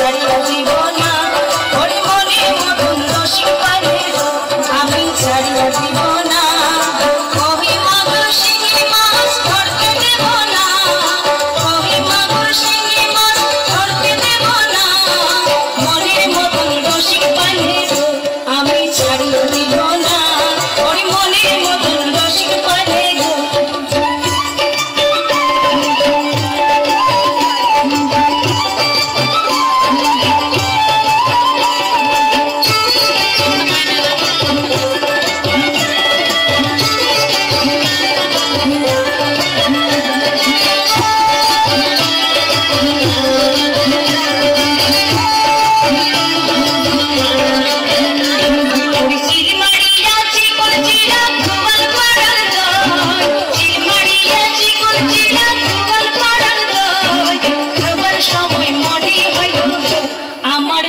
ছাড়িয়া দিব না ওরে মনের মতন রসিক পাইলে গো আমি ছাড়িয়া দিব না কহি মাগুর শিঙি মাছ ধরতে দেব না কহি মাগুর শিঙি মাছ ধরতে দেব না মনের মতন রসিক পাইলে গো আমি ছাড়িয়া দিব না ওরে মনের মতন রসিক পাইলে গো আমার